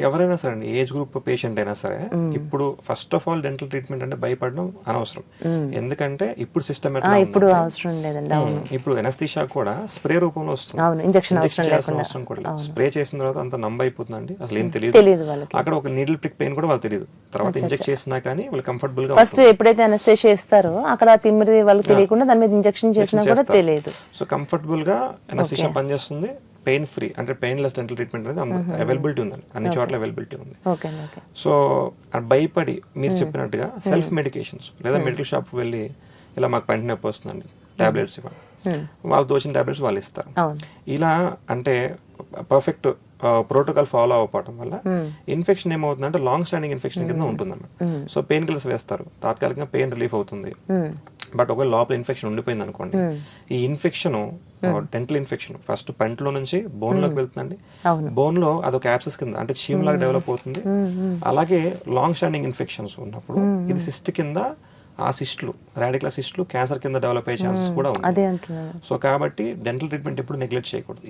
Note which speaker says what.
Speaker 1: ఎవరైనా సరే అండి, ఏజ్ గ్రూప్ పేషెంట్ అయినా సరే ఇప్పుడు first of all dental treatment అంటే భయపడడం అనవసరం. ఎందుకంటే ఇప్పుడు సిస్టమ్
Speaker 2: ఇప్పుడు అవసరం లేదండి. అవును,
Speaker 1: ఇప్పుడు ఎనస్థీషియా కూడా స్ప్రే రూపంలో వస్తుంది.
Speaker 2: అవును, ఇంజెక్షన్
Speaker 1: అవసరం కూడా లేదు. స్ప్రే చేసిన తర్వాత అంత నంబ్ అయిపోతుందండి, అసలు ఏం తెలియదు
Speaker 2: వాళ్ళకి.
Speaker 1: అక్కడ ఒక నీడిల్ ప్రిక్ పెయిన్ కూడా వాళ్ళు తెలియదు. తర్వాత ఇంజెక్ట్ చేసినా కానీ వాళ్ళు కంఫర్టబుల్ గా
Speaker 2: ఫస్ట్ ఎప్పుడైతే అనస్థేషియా ఇస్తారో అక్కడ తిమ్మిరి వాళ్ళకి తెలియకుండా దాని మీద ఇంజెక్షన్ చేసినా కూడా తెలియదు.
Speaker 1: సో కంఫర్టబుల్ గా ఎనస్థీషియా పనిచేస్తుంది. పెయిన్ ఫ్రీ అంటే పెయిన్లెస్ డెంటల్ ట్రీట్మెంట్ అనేది అవైలబిలిటీ ఉందండి, అన్ని చోట్ల అవైలబిలిటీ ఉంది. సో భయపడి మీరు చెప్పినట్టుగా సెల్ఫ్ మెడికేషన్స్ లేదా మెడికల్ షాప్ వెళ్ళి ఇలా మాకు పంటి నొప్పి వస్తుందండి టాబ్లెట్స్ ఇవ్వండి, వాళ్ళు తోచిన టాబ్లెట్స్ వాళ్ళు ఇస్తారు. ఇలా అంటే పర్ఫెక్ట్ ప్రోటోకాల్ ఫాలో అవ్వడం వల్ల ఇన్ఫెక్షన్ ఏమవుతుందంటే లాంగ్ స్టాండింగ్ ఇన్ఫెక్షన్ కింద ఉంటుందన్నమాట. సో పెయిన్ కిల్లర్స్ వేస్తారు, తాత్కాలికంగా పెయిన్ రిలీఫ్ అవుతుంది. బట్ ఒకవేళ లోపల ఇన్ఫెక్షన్ ఉండిపోయింది అనుకోండి, ఈ ఇన్ఫెక్షన్ డెంటల్ ఇన్ఫెక్షన్ ఫస్ట్ పంటలో నుంచి బోన్ లోకి వెళ్తుందండి. బోన్ లో అదొక యాప్సెస్ కింద అంటే చీమ్ లాగా డెవలప్ అవుతుంది. అలాగే లాంగ్ స్టాండింగ్ ఇన్ఫెక్షన్స్ ఉన్నప్పుడు ఇది సిస్ట్ కింద, ఆ సిస్ట్లు రాడికులర్ సిస్ట్లు క్యాన్సర్ కింద డెవలప్ అయ్యే ఛాన్సెస్ కూడా ఉంది. సో కాబట్టి డెంటల్ ట్రీట్మెంట్ ఎప్పుడు నెగ్లెక్ట్ చేయకూడదు.